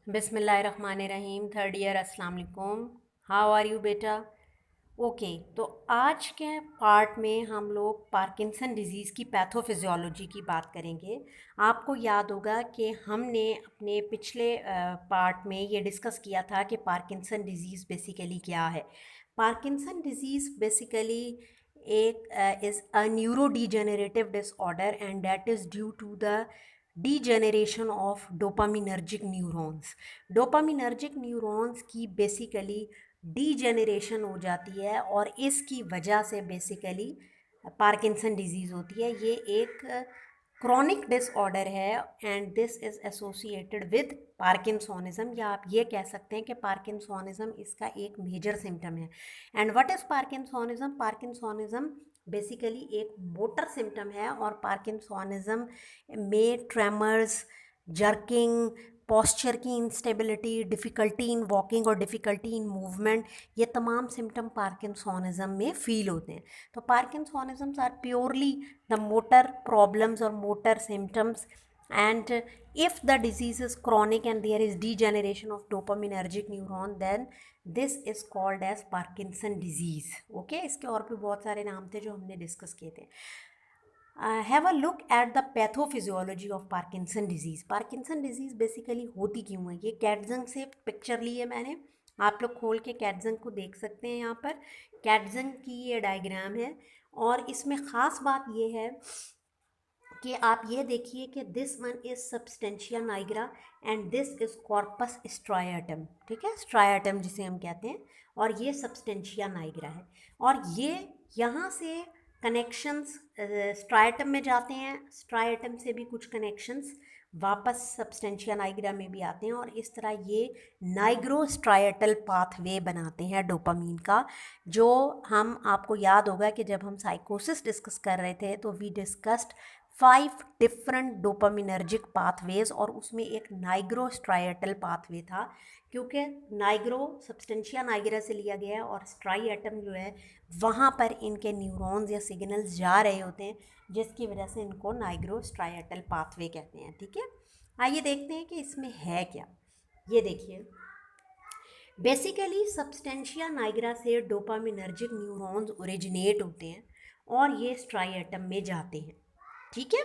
बिस्मिल्लाहिर्रहमानिर्रहीम। Third year, अस्सलाम वालेकुम। हाउ आर यू बेटा? ओके, तो आज के पार्ट में हम लोग पार्किंसन डिज़ीज़ की पैथोफिजियोलॉजी की बात करेंगे। आपको याद होगा कि हमने अपने पिछले पार्ट में ये डिस्कस किया था कि पार्किंसन डिज़ीज़ बेसिकली क्या है। पार्किंसन डिज़ीज़ बेसिकली एक is a neuro degenerative disorder and that is due to the degeneration of dopaminergic neurons. Dopaminergic neurons की बेसिकली डीजेनरेशन हो जाती है और इसकी वजह से बेसिकली पार्किंसन डिजीज़ होती है। ये एक क्रॉनिक डिसऑर्डर है and this is associated with parkinsonism, या आप ये कह सकते हैं कि पार्किंसोनिज्म इसका एक मेजर सिम्टम है। And what is parkinsonism? Parkinsonism basically एक मोटर सिम्टम है और पार्किंसोनिज्म में ट्रेमर्स, जर्किंग, पोस्चर की इंस्टेबिलिटी, डिफ़िकल्टी इन वॉकिंग और डिफ़िकल्टी इन मूवमेंट, ये तमाम सिम्टम पार्किंसोनिज्म में फ़ील होते हैं। तो parkinsonisms are purely the motor problems और motor symptoms, and if the disease is chronic and there is degeneration of dopaminergic neuron, then this is called as Parkinson disease. Okay, इसके और भी बहुत सारे नाम थे जो हमने डिस्कस किए थे। Have a look at the pathophysiology of Parkinson disease. Parkinson disease basically होती क्यों है? ये कैटजंग से पिक्चर ली है मैंने, आप लोग खोल के कैटजंग को देख सकते हैं। यहाँ पर कैटजंग की ये डायग्राम है और इसमें ख़ास बात ये है कि आप ये देखिए कि this one is substantia nigra and this is corpus striatum. ठीक है, स्ट्राइएटम जिसे हम कहते हैं, और ये सब्सटेंशिया नाइग्रा है। और ये यहाँ से कनेक्शंस स्ट्राइएटम में जाते हैं, स्ट्राइएटम से भी कुछ कनेक्शंस वापस सब्सटेंशिया नाइग्रा में भी आते हैं, और इस तरह ये नाइग्रो स्ट्राइएटल पाथवे बनाते हैं डोपामीन का। जो हम, आपको याद होगा कि जब हम साइकोसिस डिस्कस कर रहे थे तो we discussed 5 different dopaminergic pathways, और उसमें एक नाइग्रो स्ट्राइएटल पाथवे था, क्योंकि नाइग्रो सब्सटेंशिया नाइग्रा से लिया गया है और स्ट्राइएटम जो है वहाँ पर इनके न्यूरॉन्स या सिग्नल्स जा रहे होते हैं, जिसकी वजह से इनको नाइग्रो स्ट्राइएटल पाथवे कहते हैं। ठीक है, आइए देखते हैं कि इसमें है क्या। ये देखिए, बेसिकली सब्सटेंशिया नाइग्रा से डोपामिनर्जिक न्यूरॉन्स ओरिजिनेट होते हैं और ये स्ट्राइएटम में जाते हैं। ठीक है,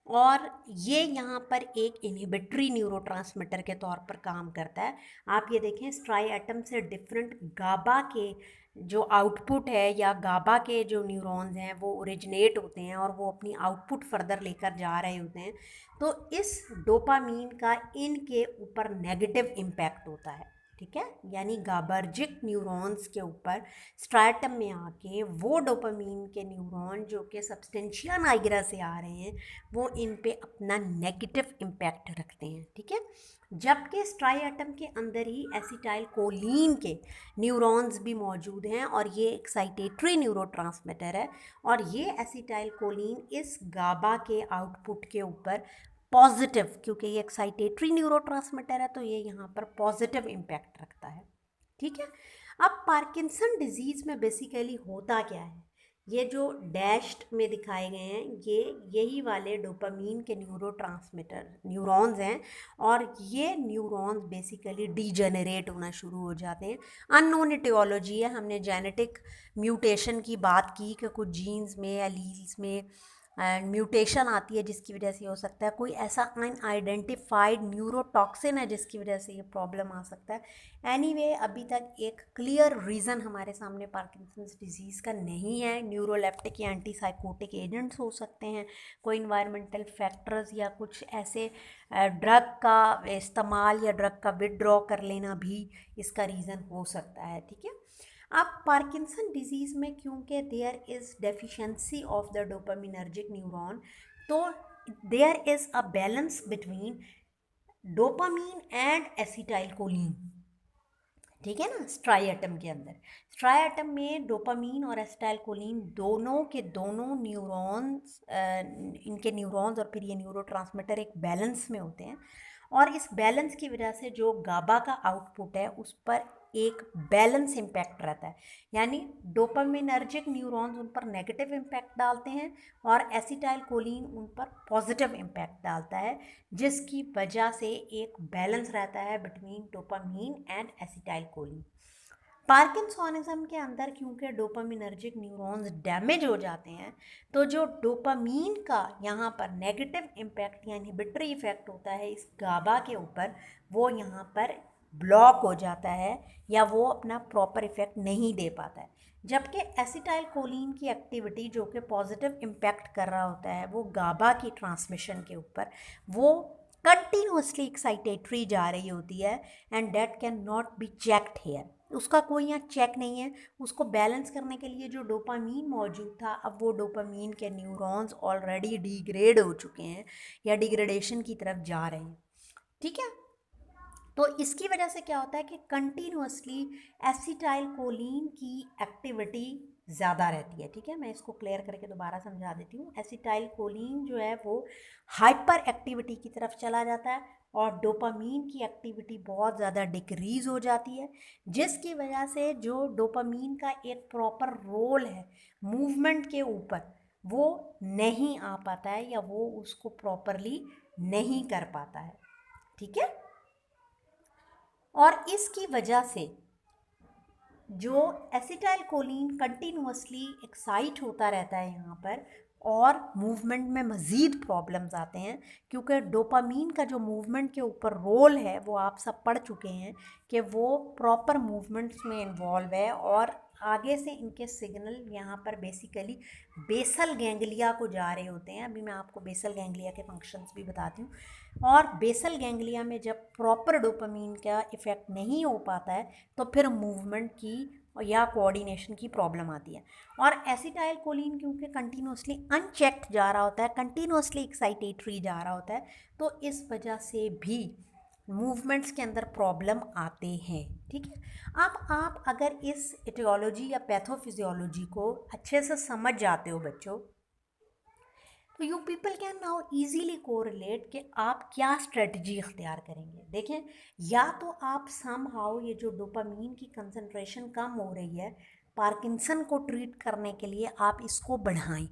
और ये यहाँ पर एक इनहिबिटरी न्यूरोट्रांसमीटर के तौर पर काम करता है। आप ये देखें, स्ट्राइएटम से डिफरेंट गाबा के जो आउटपुट है या गाबा के जो न्यूरॉन्स हैं वो ओरिजिनेट होते हैं और वो अपनी आउटपुट फर्दर लेकर जा रहे होते हैं। तो इस डोपामीन का इनके ऊपर नेगेटिव इम्पैक्ट होता है। ठीक है, यानी गाबर्जिक न्यूरॉन्स के ऊपर स्ट्राइएटम में आके वो डोपामीन के न्यूरॉन जो कि सब्सटेंशिया नाइग्रा से आ रहे हैं वो इन पे अपना नेगेटिव इम्पैक्ट रखते हैं। ठीक है, जबकि स्ट्राइएटम के अंदर ही एसिटाइल कोलिन के न्यूरॉन्स भी मौजूद हैं और ये एक्साइटेटरी न्यूरोट्रांसमीटर है, और ये एसिटाइल कोलिन इस गाबा के आउटपुट के ऊपर पॉजिटिव, क्योंकि ये एक्साइटेटरी न्यूरोट्रांसमीटर है तो ये यहाँ पर पॉजिटिव इम्पैक्ट रखता है। ठीक है, अब पार्किंसन डिजीज़ में बेसिकली होता क्या है? ये जो डैश्ड में दिखाए गए हैं ये यही वाले डोपामीन के न्यूरोट्रांसमीटर न्यूरॉन्स हैं, और ये न्यूरॉन्स बेसिकली डीजेनरेट होना शुरू हो जाते हैं। अननोन इटियोलॉजी है, हमने जेनेटिक म्यूटेशन की बात की कि कुछ जीन्स में, एलील्स में म्यूटेशन आती है जिसकी वजह से हो सकता है कोई ऐसा अनआइडेंटिफाइड न्यूरोटॉक्सिन है जिसकी वजह से ये प्रॉब्लम आ सकता है। एनीवे, अभी तक एक क्लियर रीज़न हमारे सामने पार्किंसंस डिजीज़ का नहीं है। न्यूरोलेप्टिक या एंटीसाइकोटिक एजेंट्स हो सकते हैं, कोई इन्वायरमेंटल फैक्टर्स या कुछ ऐसे ड्रग का इस्तेमाल या ड्रग का विदड्रॉ कर लेना भी इसका रीज़न हो सकता है। ठीक है, अब पार्किंसन डिजीज़ में क्योंकि there is deficiency of the dopaminergic neuron, तो there is a balance between dopamine and acetylcholine. ठीक है ना, स्ट्राइएटम के अंदर, स्ट्राइएटम में डोपामीन और एसिटाइलकोलिन दोनों के दोनों न्यूरॉन्स, इनके न्यूरॉन्स और फिर ये न्यूरोट्रांसमीटर एक बैलेंस में होते हैं, और इस बैलेंस की वजह से जो गाबा का आउटपुट है उस पर एक बैलेंस इम्पैक्ट रहता है, यानी डोपामिनर्जिक न्यूरॉन्स उन पर नेगेटिव इम्पैक्ट डालते हैं और एसिटाइल कोलिन उन पर पॉजिटिव इम्पैक्ट डालता है, जिसकी वजह से एक बैलेंस रहता है between dopamine and acetyl choline. Parkinsonism के अंदर क्योंकि डोपामिनर्जिक न्यूरॉन्स डैमेज हो जाते हैं, तो जो डोपामीन का यहाँ पर नेगेटिव इम्पैक्ट या इनहिबिटरी इफेक्ट होता है इस गाबा के ऊपर, वो यहाँ पर ब्लॉक हो जाता है या वो अपना प्रॉपर इफेक्ट नहीं दे पाता है। जबकि एसिटाइल कोलिन की एक्टिविटी जो कि पॉजिटिव इम्पैक्ट कर रहा होता है वो गाबा की ट्रांसमिशन के ऊपर, वो कंटिन्यूसली एक्साइटेटरी जा रही होती है and that can not be checked here. उसका कोई यहाँ चेक नहीं है। उसको बैलेंस करने के लिए जो डोपामीन मौजूद था, अब वो डोपामीन के न्यूरॉन्स ऑलरेडी डिग्रेड हो चुके हैं या डिग्रेडेशन की तरफ जा रहे हैं। ठीक है, तो इसकी वजह से क्या होता है कि कंटिन्यूसली एसिटाइल कोलिन की एक्टिविटी ज़्यादा रहती है। ठीक है, मैं इसको क्लियर करके दोबारा समझा देती हूँ। एसिटाइल कोलिन जो है वो हाइपर एक्टिविटी की तरफ चला जाता है और डोपामीन की एक्टिविटी बहुत ज़्यादा डिक्रीज़ हो जाती है, जिसकी वजह से जो डोपामीन का एक प्रॉपर रोल है मूवमेंट के ऊपर, वो नहीं आ पाता है या वो उसको प्रॉपरली नहीं कर पाता है। ठीक है, और इसकी वजह से जो एसिटाइल कोलिन कंटिन्यूसली एक्साइट होता रहता है यहाँ पर, और मूवमेंट में मज़ीद प्रॉब्लम्स आते हैं, क्योंकि डोपामीन का जो मूवमेंट के ऊपर रोल है वो आप सब पढ़ चुके हैं कि वो प्रॉपर मूवमेंट्स में इन्वॉल्व है और आगे से इनके सिग्नल यहाँ पर बेसिकली बेसल गैंग्लिया को जा रहे होते हैं। अभी मैं आपको बेसल गैंग्लिया के फंक्शंस भी बताती हूँ। और बेसल गैंग्लिया में जब प्रॉपर डोपामीन का इफ़ेक्ट नहीं हो पाता है तो फिर मूवमेंट की या कोऑर्डिनेशन की प्रॉब्लम आती है। और एसिटाइल कोलिन क्योंकि कंटिन्यूसली अनचेक्ड जा रहा होता है, कंटिन्यूसली एक्साइटेटरी जा रहा होता है, तो इस वजह से भी मूवमेंट्स के अंदर प्रॉब्लम आते हैं। ठीक है, अब आप अगर इस एटियोलॉजी या पैथोफिजियोलॉजी को अच्छे से समझ जाते हो बच्चों, तो you people can now easily correlate कि आप क्या स्ट्रेटजी इख्तियार करेंगे। देखें, या तो आप सम हाउ ये जो डोपामीन की कंसंट्रेशन कम हो रही है, पार्किंसन को ट्रीट करने के लिए आप इसको बढ़ाएं।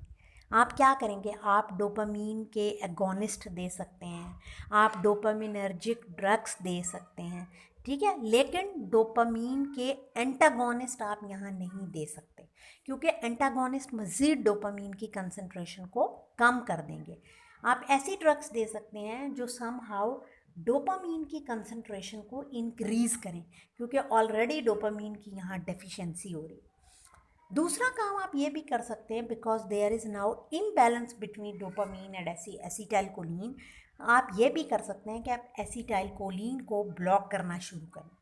आप क्या करेंगे, आप डोपामीन के एगोनिस्ट दे सकते हैं, आप डोपामिनर्जिक ड्रग्स दे सकते हैं। ठीक है, लेकिन डोपामीन के एंटागोनिस्ट आप यहाँ नहीं दे सकते, क्योंकि एंटागोनिस्ट मज़ीद डोपामीन की कंसंट्रेशन को कम कर देंगे। आप ऐसी ड्रग्स दे सकते हैं जो सम हाउ डोपामीन की कंसंट्रेशन को इंक्रीज़ करें, क्योंकि ऑलरेडी डोपामीन की यहाँ डेफिशिएंसी हो रही है। दूसरा काम आप ये भी कर सकते हैं, because there is now imbalance between dopamine and acetylcholine, आप ये भी कर सकते हैं कि आप एसिटाइल कोलिन को ब्लॉक करना शुरू करें।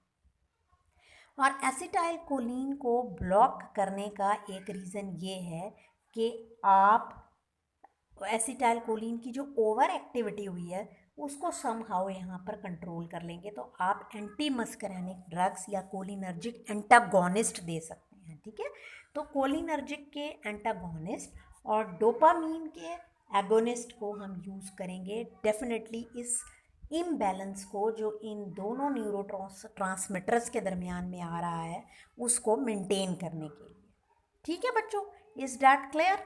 और एसिटाइल कोलिन को ब्लॉक करने का एक रीज़न ये है कि आप एसिटाइल कोलिन की जो ओवर एक्टिविटी हुई है उसको समहाउ यहाँ पर कंट्रोल कर लेंगे, तो आप एंटी मस्करेनिक ड्रग्स या कोलिनर्जिक एंटागोनिस्ट दे सकते हैं। ठीक है, तो कोलिनर्जिक के एंटागोनिस्ट और डोपामीन के एगोनिस्ट को हम यूज़ करेंगे डेफिनेटली इस इम्बैलेंस को जो इन दोनों न्यूरो ट्रांसमीटर्स के दरमियान में आ रहा है उसको मेंटेन करने के लिए। ठीक है बच्चों, is that clear?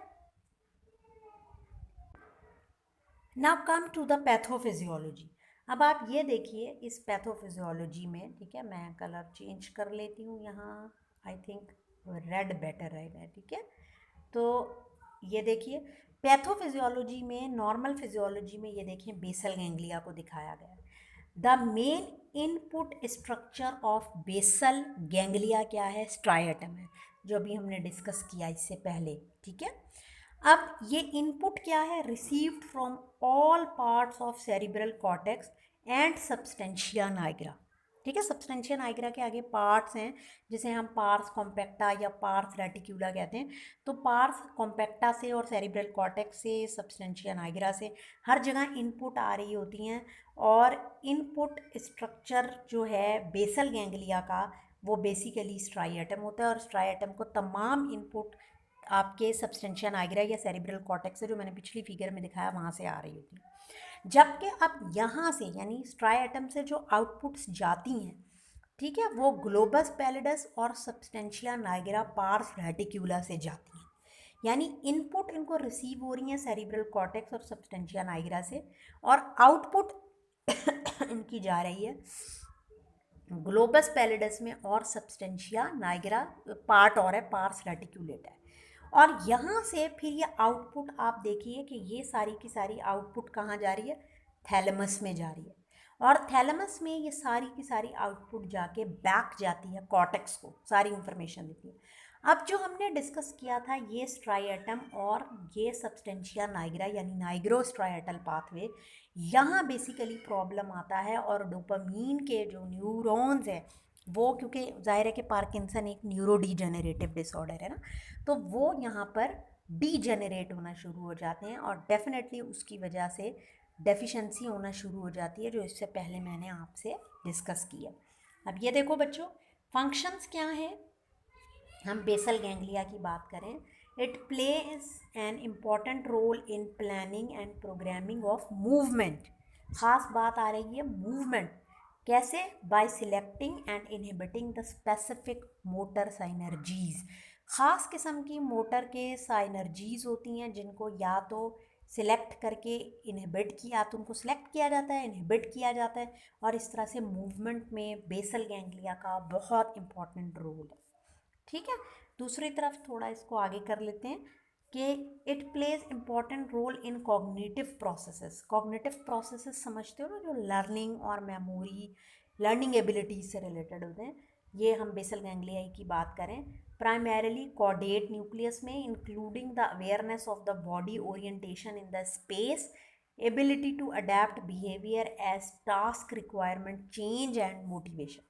Now come to the pathophysiology. अब आप ये देखिए इस पैथोफिजियोलॉजी में, ठीक है, मैं कलर चेंज कर लेती हूँ यहाँ, आई थिंक रेड बेटर रहेगा। ठीक है, तो ये देखिए पैथोफिजियोलॉजी में, नॉर्मल फिजियोलॉजी में ये देखिए बेसल गैंग्लिया को दिखाया गया है। The main input structure of basal ganglia क्या है, स्ट्राइएटम है, जो अभी हमने डिस्कस किया इससे पहले। ठीक है, अब ये इनपुट क्या है, received from all parts of cerebral cortex and substantia Niagara. ठीक है, सब्सटेंशिया नाइग्रा के आगे पार्ट्स हैं जिसे हम पार्स कॉम्पैक्टा या पार्स रेटिक्यूला कहते हैं। तो पार्स कॉम्पैक्टा से और सेरिब्रल कॉर्टेक्स से, सब्सटेंशिया नाइग्रा से हर जगह इनपुट आ रही होती हैं, और इनपुट स्ट्रक्चर जो है बेसल गैंग्लिया का वो बेसिकली स्ट्राइएटम होता है, और स्ट्राइएटम को तमाम इनपुट आपके सब्सटेंशिया नाइग्रा या सेरिब्रल कॉर्टेक्स से, जो मैंने पिछली फिगर में दिखाया, वहाँ से आ रही होती है। जबकि अब यहाँ से यानी स्ट्राइएटम से जो आउटपुट्स जाती हैं, ठीक है, वो ग्लोबस पैलिडस और सब्सटेंशिया नाइग्रा पार्स रेटिक्यूला से जाती हैं। यानी इनपुट इनको रिसीव हो रही हैं सेरिब्रल कॉर्टेक्स और सब्सटेंशिया नाइग्रा से, और आउटपुट इनकी जा रही है ग्लोबस पैलिडस में और सब्सटेंशिया नाइग्रा पार्ट और है, पार्स रेटिक्यूलेट है। और यहाँ से फिर ये आउटपुट आप देखिए कि ये सारी की सारी आउटपुट कहाँ जा रही है, थैलेमस में जा रही है। और थैलेमस में ये सारी की सारी आउटपुट जाके बैक जाती है कॉर्टेक्स को, सारी इंफॉर्मेशन देती है। अब जो हमने डिस्कस किया था ये स्ट्राइएटम और ये सब्सटेंशिया नाइग्रा यानी नाइग्रो स्ट्राइएटल पाथवे, यहाँ बेसिकली प्रॉब्लम आता है। और डोपामीन के जो न्यूरॉन्स हैं वो, क्योंकि जाहिर है कि पार्किंसन एक न्यूरो डीजेनरेटिव डिसऑर्डर है ना, तो वो यहाँ पर डीजेनरेट होना शुरू हो जाते हैं और डेफिनेटली उसकी वजह से डेफिशिएंसी होना शुरू हो जाती है, जो इससे पहले मैंने आपसे डिस्कस किया। अब ये देखो बच्चों, फंक्शंस क्या हैं। हम बेसल गैंग्लिया की बात करें, it plays an important role in planning and programming of movement. खास बात आ रही है मूवमेंट कैसे, by selecting and inhibiting the specific motor synergies. ख़ास किस्म की मोटर के साइनर्जीज होती हैं जिनको या तो सिलेक्ट करके इनहिबिट किया, तो उनको सिलेक्ट किया जाता है, इनहिबिट किया जाता है, और इस तरह से मूवमेंट में बेसल गैंग्लिया का बहुत इंपॉर्टेंट रोल है। ठीक है, दूसरी तरफ थोड़ा इसको आगे कर लेते हैं कि it plays important role in cognitive processes. Cognitive processes समझते हो ना, जो लर्निंग और मेमोरी, लर्निंग एबिलिटीज से रिलेटेड होते हैं। ये हम बेसल गैंग्लिया की बात करें, प्राइमरीली कॉर्डेट न्यूक्लियस में, including the awareness of the body orientation in the space, ability to adapt behaviour as task requirement change and motivation.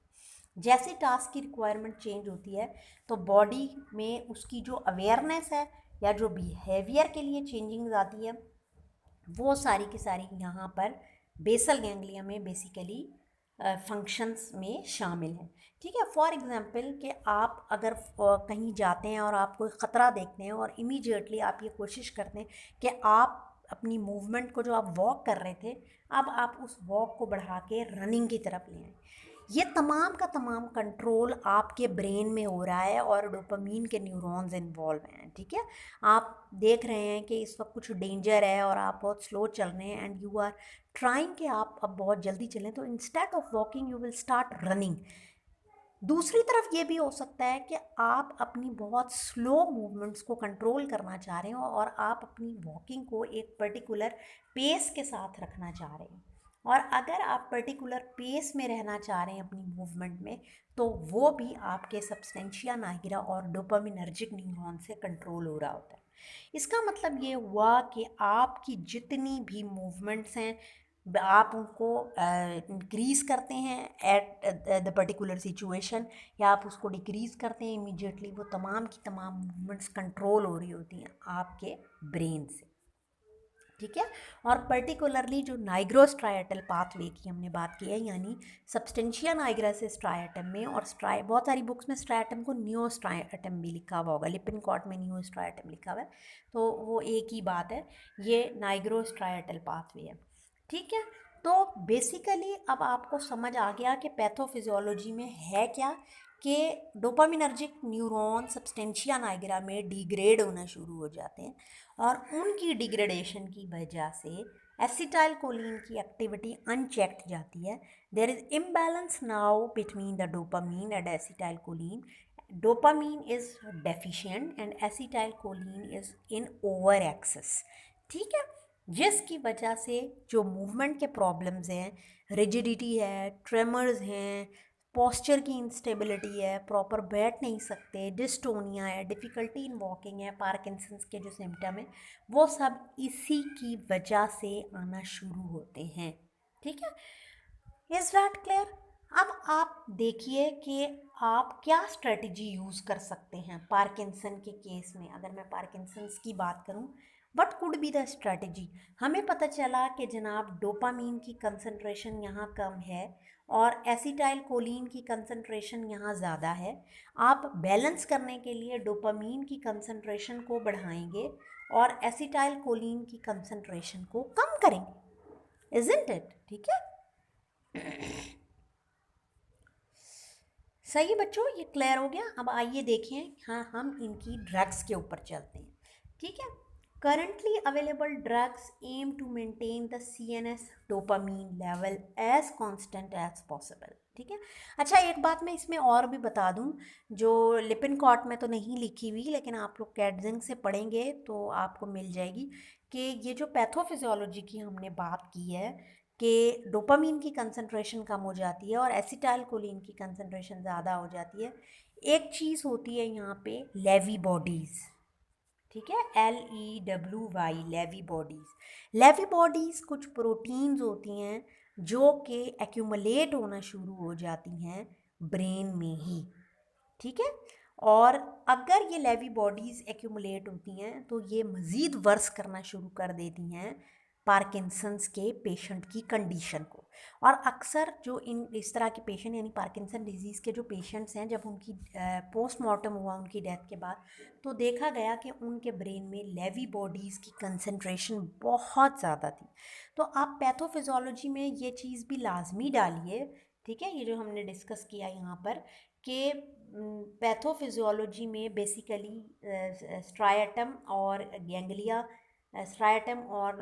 जैसे टास्क की रिक्वायरमेंट चेंज होती है तो बॉडी में उसकी जो अवेयरनेस है या जो बिहेवियर के लिए चेंजिंग आती है, वो सारी की सारी यहाँ पर बेसल गैंग्लिया में बेसिकली फंक्शंस में शामिल हैं। ठीक है, फॉर एग्जांपल कि आप अगर कहीं जाते हैं और आप कोई ख़तरा देखते हैं और इमीडिएटली आप ये कोशिश करते हैं कि आप अपनी मूवमेंट को, जो आप वॉक कर रहे थे, अब आप उस वॉक को बढ़ा के रनिंग की तरफ ले आएँ। ये तमाम का तमाम कंट्रोल आपके ब्रेन में हो रहा है और डोपामीन के न्यूरॉन्स इन्वॉल्व हैं। ठीक है, आप देख रहे हैं कि इस वक्त कुछ डेंजर है और आप बहुत स्लो चल रहे हैं एंड यू आर ट्राइंग कि आप अब बहुत जल्दी चलें, तो instead of walking you will start running. दूसरी तरफ ये भी हो सकता है कि आप अपनी बहुत स्लो मूवमेंट्स को कंट्रोल करना चाह रहे हो और आप अपनी वॉकिंग को एक पर्टिकुलर पेस के साथ रखना चाह रहे हैं। और अगर आप पर्टिकुलर पेस में रहना चाह रहे हैं अपनी मूवमेंट में, तो वो भी आपके सब्सटेंशिया नाइग्रा और डोपामिनर्जिक न्यूरॉन से कंट्रोल हो रहा होता है। इसका मतलब ये हुआ कि आपकी जितनी भी मूवमेंट्स हैं, आप उनको इंक्रीज़ करते हैं एट द पर्टिकुलर सिचुएशन, या आप उसको डिक्रीज़ करते हैं इमीडिएटली, वो तमाम की तमाम मूवमेंट्स कंट्रोल हो रही होती हैं आपके ब्रेन से। ठीक है, और पर्टिकुलरली जो नाइग्रो स्ट्राइएटल पाथवे की हमने बात की है, यानी सब्सटेंशिया नाइग्रा से स्ट्राइएटम में, और बहुत सारी बुक्स में स्ट्राइएटम को न्यू स्ट्राइएटम भी लिखा हुआ होगा, लिपिनकॉट में न्यू स्ट्राइएटम लिखा हुआ है, तो वो एक ही बात है, ये नाइग्रो स्ट्राइएटल पाथवे है। ठीक है, तो बेसिकली अब आपको समझ आ गया कि पैथोफिजियोलॉजी में है क्या, कि डोपामिनर्जिक न्यूरॉन सब्सटेंशिया नाइग्रा में डिग्रेड होना शुरू हो जाते हैं और उनकी डिग्रेडेशन की वजह से एसिटाइल कोलिन की एक्टिविटी अनचेक्ड जाती है। There is imbalance now between the dopamine and acetylcholine. Dopamine is deficient and acetylcholine is in over excess. ठीक है, जिसकी वजह से जो मूवमेंट के प्रॉब्लम्स हैं, रिजिडिटी है, ट्रेमर्स हैं, पोस्चर की इंस्टेबिलिटी है, प्रॉपर बैठ नहीं सकते, डिस्टोनिया है, डिफ़िकल्टी इन वॉकिंग है, पार्किंसंस के जो सिम्टम हैं, वो सब इसी की वजह से आना शुरू होते हैं। ठीक है, इज़ दैट क्लियर। अब आप देखिए कि आप क्या स्ट्रेटजी यूज़ कर सकते हैं पार्किंसन के केस में। अगर मैं पार्किंसंस की बात करूं, what could be the strategy. हमें पता चला कि जनाब डोपामीन की कंसंट्रेशन यहाँ कम है और एसिटाइल कोलिन की कंसंट्रेशन यहाँ ज़्यादा है। आप बैलेंस करने के लिए डोपामीन की कंसंट्रेशन को बढ़ाएंगे और एसिटाइल कोलिन की कंसंट्रेशन को कम करेंगे। Isn't it? ठीक है, सही है बच्चों, ये क्लियर हो गया। अब आइए देखें, हाँ हम इनकी ड्रग्स के ऊपर चलते हैं। ठीक है, currently available drugs aim to maintain the CNS dopamine level as constant as possible. ठीक है। अच्छा, एक बात मैं इसमें और भी बता दूं, जो लिपिनकॉट में तो नहीं लिखी हुई, लेकिन आप लोग कैटजिंग से पढ़ेंगे तो आपको मिल जाएगी कि ये जो पैथोफिजियोलॉजी की हमने बात की है कि डोपामीन की कंसंट्रेशन कम हो जाती है और एसिटाइल कोलिन की कंसंट्रेशन ज़्यादा हो जाती है। एक चीज़ होती है यहाँ पे लेवी बॉडीज़। ठीक है, LEWY, Lewy bodies. Lewy bodies कुछ प्रोटीन्स होती हैं जो कि एक्यूमुलेट होना शुरू हो जाती हैं ब्रेन में ही। ठीक है, और अगर ये लेवी बॉडीज़ एक्यूमुलेट होती हैं तो ये मज़ीद वर्स करना शुरू कर देती हैं पार्किंसंस के पेशेंट की कंडीशन को। और अक्सर जो इन इस तरह के पेशेंट यानी पार्किंसन डिजीज़ के जो पेशेंट्स हैं, जब उनकी पोस्टमार्टम हुआ उनकी डेथ के बाद, तो देखा गया कि उनके ब्रेन में लेवी बॉडीज़ की कंसंट्रेशन बहुत ज़्यादा थी। तो आप पैथोफिजियोलॉजी में ये चीज़ भी लाजमी डालिए। ठीक है, ये जो हमने डिस्कस किया यहाँ पर कि पैथोफिजियोलॉजी में बेसिकली स्ट्राइटम और गैंग्लिया, स्ट्राइटम और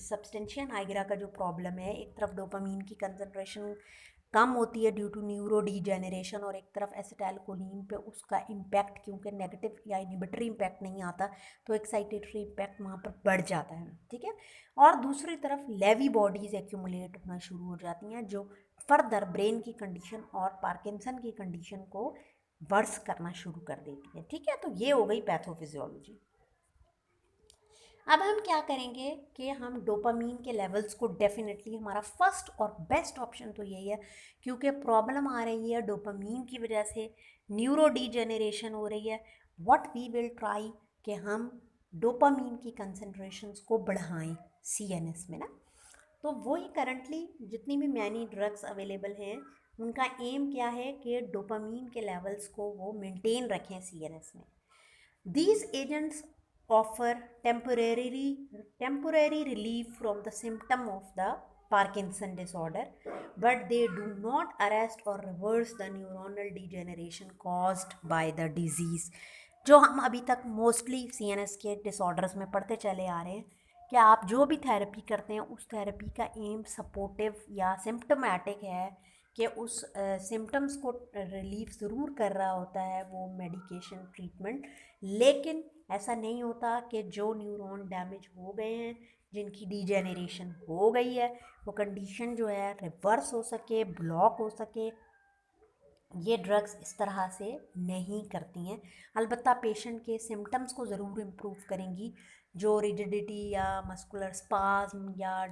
सब्सटेंशिया नाइग्रा का जो प्रॉब्लम है, एक तरफ डोपामीन की कंसंट्रेशन कम होती है ड्यू टू न्यूरो डीजेनरेशन और एक तरफ एसिटाइलकोलिन पे उसका इम्पैक्ट, क्योंकि नेगेटिव या इनिबिटरी इम्पैक्ट नहीं आता तो एक्साइटेटरी इम्पैक्ट वहाँ पर बढ़ जाता है। ठीक है, और दूसरी तरफ लेवी बॉडीज़ एक्यूमुलेट होना शुरू हो जाती हैं जो फर्दर ब्रेन की कंडीशन और पार्किंसन की कंडीशन को वर्स करना शुरू कर देती है। ठीक है, तो ये हो गई पैथोफिजियोलॉजी। अब हम क्या करेंगे कि हम डोपामीन के लेवल्स को डेफिनेटली, हमारा फर्स्ट और बेस्ट ऑप्शन तो यही है, क्योंकि प्रॉब्लम आ रही है डोपामीन की वजह से, न्यूरो डीजेनरेशन हो रही है। व्हाट वी विल ट्राई कि हम डोपामीन की कंसंट्रेशंस को बढ़ाएं CNS में ना। तो वही करंटली जितनी भी मैनी ड्रग्स अवेलेबल हैं उनका एम क्या है कि डोपामीन के लेवल्स को वो मेंटेन रखें CNS में। These agents offer temporary relief from the symptom of the Parkinson disorder, but they do not arrest or reverse the neuronal degeneration caused by the disease। जो हम अभी तक मोस्टली CNS के disorders में पढ़ते चले आ रहे हैं कि आप जो भी थेरेपी करते हैं उस थेरेपी का एम सपोर्टिव या सिम्टोमेटिक है, कि उस सिम्टम्स को रिलीफ ज़रूर कर रहा होता है वो मेडिकेशन ट्रीटमेंट, लेकिन ऐसा नहीं होता कि जो न्यूरॉन डैमेज हो गए हैं, जिनकी डीजेनरेशन हो गई है, वो कंडीशन जो है रिवर्स हो सके, ब्लॉक हो सके। ये ड्रग्स इस तरह से नहीं करती हैं। अलबत्ता पेशेंट के सिम्टम्स को ज़रूर इम्प्रूव करेंगी, जो रिजिडिटी या मस्कुलर स्पाज्म या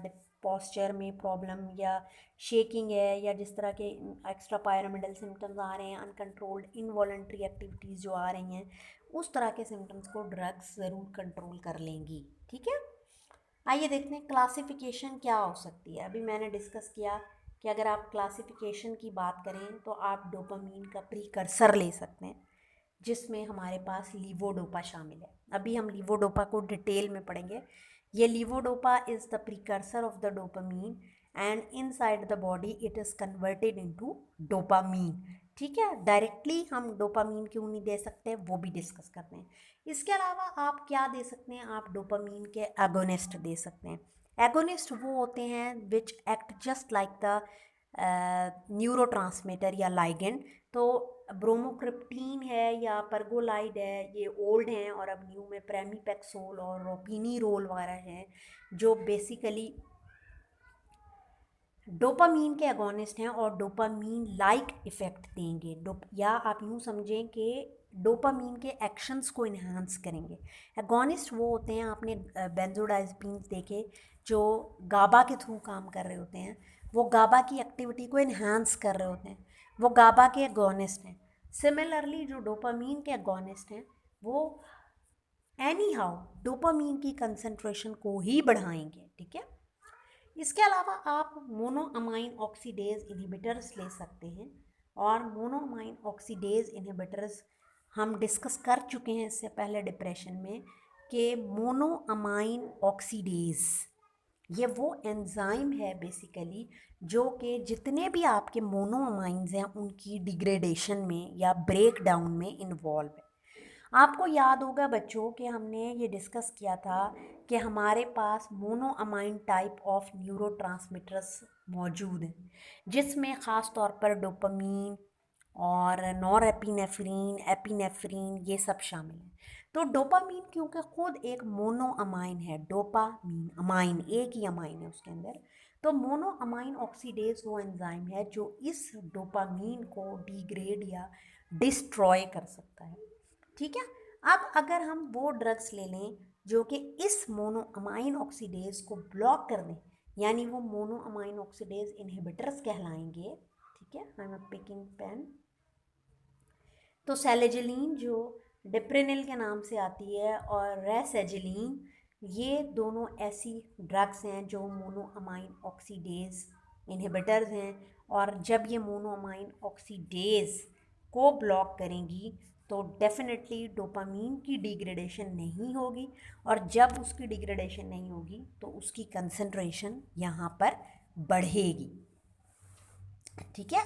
पोस्चर में प्रॉब्लम या शेकिंग है, या जिस तरह के एक्स्ट्रा पायरामिडल सिम्टम्स आ रहे हैं, अनकंट्रोल्ड इनवॉलंटरी एक्टिविटीज़ जो आ रही हैं, उस तरह के सिम्टम्स को ड्रग्स ज़रूर कंट्रोल कर लेंगी। ठीक है, आइए देखते हैं क्लासिफिकेशन क्या हो सकती है। अभी मैंने डिस्कस किया कि अगर आप क्लासिफिकेशन की बात करें तो आप डोपामीन का प्रीकर्सर ले सकते हैं, जिसमें हमारे पास लीवोडोपा शामिल है। अभी हम लीवोडोपा को डिटेल में पढ़ेंगे। ये levodopa is the precursor of the dopamine and inside the body it is converted into dopamine. ठीक है, डायरेक्टली हम डोपामीन क्यों नहीं दे सकते वो भी डिस्कस करते हैं। इसके अलावा आप क्या दे सकते हैं, आप डोपामीन के एगोनिस्ट दे सकते हैं। एगोनिस्ट वो होते हैं which act just like the neurotransmitter या लाइगेंड। तो ब्रोमोक्रिप्टीन है या परगोलाइड है, ये ओल्ड हैं, और अब न्यू में प्रेमीपेक्सोल और रोपिनीरोल वगैरह हैं जो बेसिकली डोपामीन के एगोनिस्ट हैं और डोपामीन लाइक इफ़ेक्ट देंगे। या आप यूँ समझें कि डोपामीन के एक्शंस को इन्हांस करेंगे। एगोनिस्ट वो होते हैं, आपने बेंजोडाइज़पीन्स देखे जो गाबा के थ्रू काम कर रहे होते हैं, वो गाबा की एक्टिविटी को इन्हांस कर रहे होते हैं, वो गाबा के एगोनिस्ट हैं। सिमिलरली जो डोपामीन के एगोनिस्ट हैं वो एनी हाउ डोपामीन की कंसंट्रेशन को ही बढ़ाएंगे। ठीक है, इसके अलावा आप मोनोअमाइन ऑक्सीडेज इनहिबिटर्स ले सकते हैं, और मोनोअमाइन ऑक्सीडेज इनहिबिटर्स हम डिस्कस कर चुके हैं इससे पहले डिप्रेशन में, कि मोनोअमाइन ऑक्सीडेज ये वो एंजाइम है बेसिकली जो कि जितने भी आपके मोनोअमाइंस हैं उनकी डिग्रेडेशन में या ब्रेक डाउन में इन्वॉल्व है। आपको याद होगा बच्चों कि हमने ये डिस्कस किया था कि हमारे पास मोनोअमाइन टाइप ऑफ न्यूरोट्रांसमीटर्स मौजूद हैं, जिसमें ख़ास तौर पर डोपामीन और नॉरएपिनेफ्रिन, एपिनेफ्रिन ये सब शामिल हैं। तो डोपामीन क्योंकि खुद एक मोनो अमाइन है, डोपामीन अमाइन एक ही अमाइन है उसके अंदर, तो मोनो अमाइन ऑक्सीडेज वो एंजाइम है जो इस डोपामीन को डिग्रेड या डिस्ट्रॉय कर सकता है। ठीक है। अब अगर हम वो ड्रग्स ले लें जो कि इस मोनो अमाइन ऑक्सीडेज को ब्लॉक कर दें, यानी वो मोनो अमाइन ऑक्सीडेज इनहिबिटर्स कहलाएंगे। ठीक है, आई एम पिकिंग पेन। तो सेलेजिलीन जो डिप्रेनिल के नाम से आती है और रेसेजिलीन, ये दोनों ऐसी ड्रग्स हैं जो मोनोअमाइन ऑक्सीडेज इनहिबिटर्स हैं। और जब ये मोनोअमाइन ऑक्सीडेज को ब्लॉक करेंगी तो डेफिनेटली डोपामीन की डिग्रेडेशन नहीं होगी, और जब उसकी डिग्रेडेशन नहीं होगी तो उसकी कंसंट्रेशन यहाँ पर बढ़ेगी। ठीक है।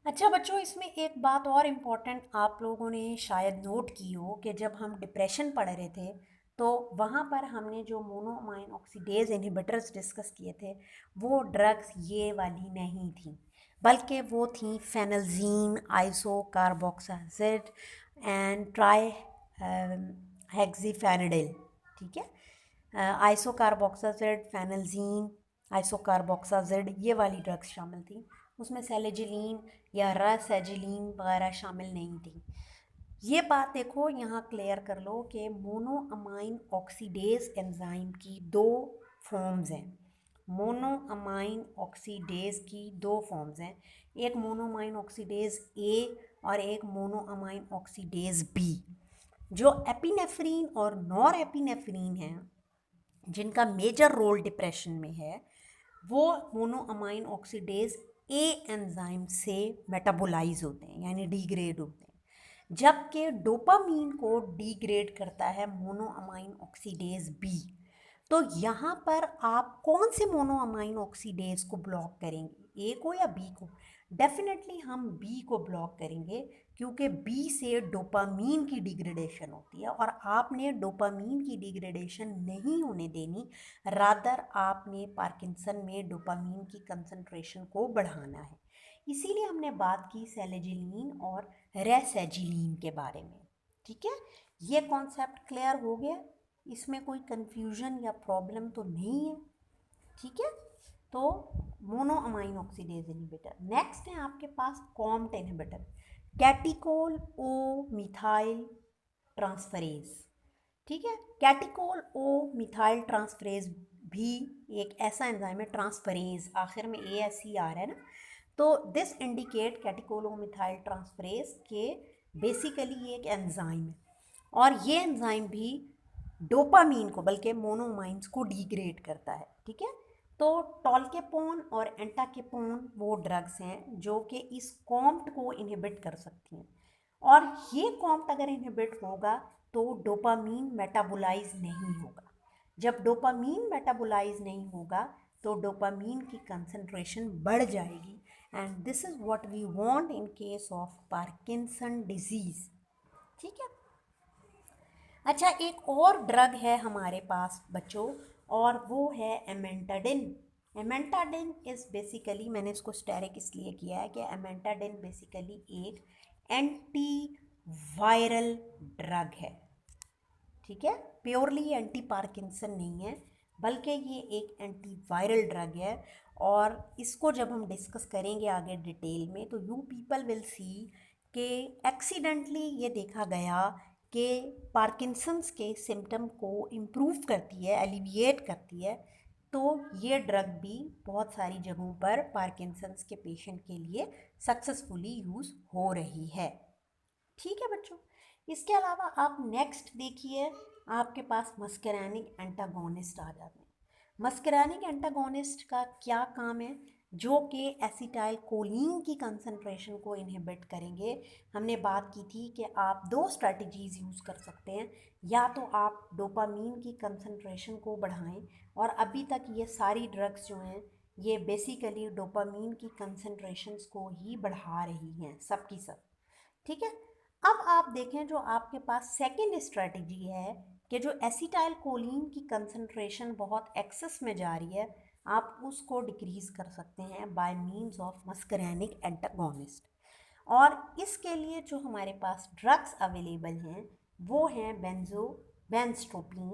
अच्छा बच्चों, इसमें एक बात और इम्पॉर्टेंट आप लोगों ने शायद नोट की हो कि जब हम डिप्रेशन पढ़ रहे थे तो वहाँ पर हमने जो मोनोअमाइन ऑक्सीडेज इनहिबिटर्स डिस्कस किए थे वो ड्रग्स ये वाली नहीं थी, बल्कि वो थी फेनल्जीन, आइसोकार्बोक्साजिड एंड ट्राई हेक्सीफेनिडिल। ठीक है, आइसोकार्बोक्साजिड, फेनल्जीन, आइसोकार्बोक्साजिड ये वाली ड्रग्स शामिल थी। उसमें सेलेजिलीन या रासेजिलीन वगैरह शामिल नहीं थी। ये बात देखो यहाँ क्लियर कर लो कि मोनोअमाइन ऑक्सीडेज एंजाइम की दो फॉर्म्स हैं। मोनोअमाइन ऑक्सीडेज की दो फॉर्म्स हैं, एक मोनोअमाइन ऑक्सीडेज ए और एक मोनोअमाइन ऑक्सीडेज बी। जो एपिनेफ्रीन और नॉर एपिनेफ्रीन हैं जिनका मेजर रोल डिप्रेशन में है, वो मोनोअमाइन ऑक्सीडेज ए एंजाइम से मेटाबोलाइज होते हैं यानी डिग्रेड होते हैं, जबकि डोपामीन को डिग्रेड करता है मोनोअमाइन ऑक्सीडेज बी। तो यहाँ पर आप कौन से मोनोअमाइन ऑक्सीडेज को ब्लॉक करेंगे, ए को या बी को? डेफिनेटली हम बी को ब्लॉक करेंगे, क्योंकि बी से डोपामीन की डिग्रेडेशन होती है और आपने डोपामीन की डिग्रेडेशन नहीं होने देनी, रादर आपने पार्किंसन में डोपामीन की कंसंट्रेशन को बढ़ाना है। इसीलिए हमने बात की सेलेजिलीन और रेसेजिलीन के बारे में। ठीक है, ये कॉन्सेप्ट क्लियर हो गया, इसमें कोई कन्फ्यूजन या प्रॉब्लम तो नहीं है। ठीक है, तो मोनोअमाइन ऑक्सीडेज इनहिबिटर। नेक्स्ट है आपके पास Comte inhibitor, कैटिकोल O methyl transferase. ठीक है, कैटिकोल ओ मिथाइल ट्रांसफरेज भी एक ऐसा एंजाइम है, ट्रांसफरेज आखिर में ए एस सी आ रहा है ना, तो this indicate catechol O methyl transferase के बेसिकली ये एक एंजाइम है, और ये एंजाइम भी डोपामीन को बल्कि मोनोमाइंस को डिग्रेड करता है। ठीक है, तो टॉलकेपोन और एंटाकेपोन वो ड्रग्स हैं जो कि इस कॉम्ट को इनहिबिट कर सकती हैं, और ये कॉम्ट अगर इनहिबिट होगा तो डोपामीन मेटाबोलाइज नहीं होगा। जब डोपामीन मेटाबोलाइज नहीं होगा तो डोपामीन की कंसंट्रेशन बढ़ जाएगी, and this is what we want in case of Parkinson disease. ठीक है। अच्छा, एक और ड्रग है हमारे पास बच्चों, और वो है एमेंटाडिन। एमेंटाडिन इज़ बेसिकली, मैंने इसको स्टेरिक इसलिए किया है कि एमेंटाडिन बेसिकली एक एंटी वायरल ड्रग है। ठीक है, प्योरली एंटी पार्किंसन नहीं है, बल्कि ये एक एंटी वायरल ड्रग है, और इसको जब हम डिस्कस करेंगे आगे डिटेल में तो यू पीपल विल सी कि एक्सीडेंटली ये देखा गया कि पार्किंसंस के सिम्टम को इम्प्रूव करती है, एलिविएट करती है। तो ये ड्रग भी बहुत सारी जगहों पर पार्किंसंस के पेशेंट के लिए सक्सेसफुली यूज़ हो रही है। ठीक है बच्चों, इसके अलावा आप नेक्स्ट देखिए, आपके पास मस्करैनिक एंटागोनिस्ट आ जाते हैं। मस्करैनिक एंटागोनिस्ट का क्या काम है? जो कि एसिटाइल कोलिन की कंसंट्रेशन को इनहिबिट करेंगे। हमने बात की थी कि आप दो स्ट्रैटेजीज़ यूज़ कर सकते हैं, या तो आप डोपामीन की कंसंट्रेशन को बढ़ाएं, और अभी तक ये सारी ड्रग्स जो हैं ये बेसिकली डोपामीन की कंसंट्रेशंस को ही बढ़ा रही हैं, सब की सब। ठीक है। अब आप देखें जो आपके पास सेकेंड स्ट्रेटजी है कि जो एसिटाइल कोलिन की कंसंट्रेशन बहुत एक्सेस में जा रही है, आप उसको डिक्रीज़ कर सकते हैं by means of muscarinic antagonist. और इसके लिए जो हमारे पास ड्रग्स अवेलेबल हैं वो हैं बेंजोस्ट्रोपिन,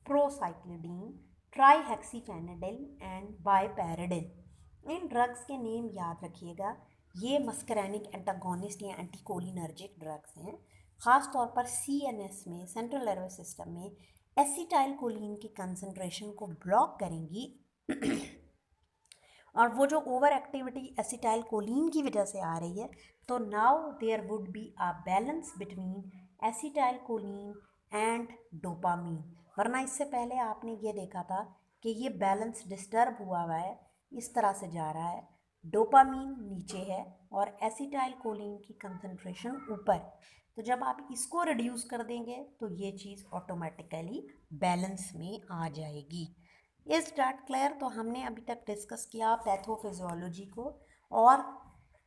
प्रोसाइक्लिडीन, ट्राईहेक्सीफेनिडिल एंड बाइपेरिडिन। इन ड्रग्स के नेम याद रखिएगा। ये मस्करेनिक एंटागोनिस्ट या एंटीकोलिनर्जिक ड्रग्स हैं। ख़ास तौर पर सीएनएस में, सेंट्रल नर्वस सिस्टम में एसिटाइल कोलिन की कंसंट्रेशन को ब्लॉक करेंगी। और वो जो ओवर एक्टिविटी एसिटाइल कोलिन की वजह से आ रही है, तो now there would be a balance between acetylcholine and dopamine. वरना इससे पहले आपने ये देखा था कि ये बैलेंस डिस्टर्ब हुआ है, इस तरह से जा रहा है, डोपामीन नीचे है और एसिटाइल कोलिन की कंसंट्रेशन ऊपर। तो जब आप इसको रिड्यूस कर देंगे तो ये चीज़ ऑटोमेटिकली बैलेंस में आ जाएगी। इस डैट क्लियर? तो हमने अभी तक डिस्कस किया पैथोफिजियोलॉजी को और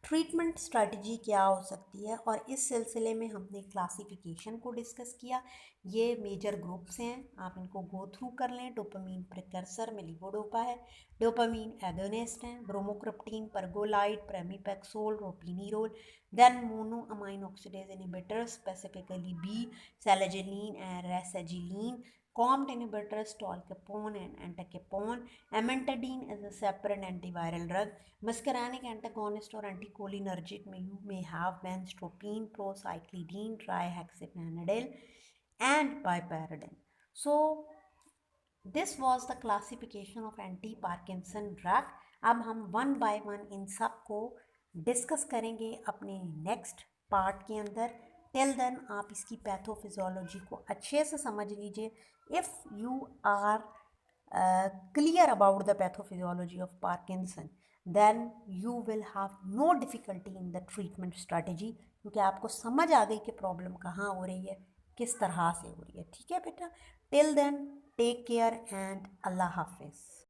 ट्रीटमेंट स्ट्रेटजी क्या हो सकती है, और इस सिलसिले में हमने क्लासिफिकेशन को डिस्कस किया। ये मेजर ग्रुप्स हैं, आप इनको गो थ्रू कर लें। डोपामीन प्रिकर्सर में लीवोडोपा है, डोपामीन एगोनिस्ट हैं, bromocriptine, pergolide, pramipexole, ropinirole, then mono amine oxidase inhibitor, specifically B selegiline and rasagiline, COMT inhibitors, tolcapone and entacapone. Amantadine is a separate antiviral drug. Muscarinic antagonist or anticholinergic में you may have benztropine, procyclidine, trihexyphenidyl and piperidine. So this was the classification of anti Parkinson drug. अब हम one by one in सब को discuss करेंगे अपने next part के अंदर। Till then आप इसकी पैथोफिजियोलॉजी को अच्छे से समझ लीजिए। If you are clear about the pathophysiology of Parkinson, then you will have no difficulty in the treatment strategy, क्योंकि आपको समझ आ गई कि प्रॉब्लम कहाँ हो रही है, किस तरह से हो रही है। ठीक है बेटा, till then take care and Allah हाफिज़।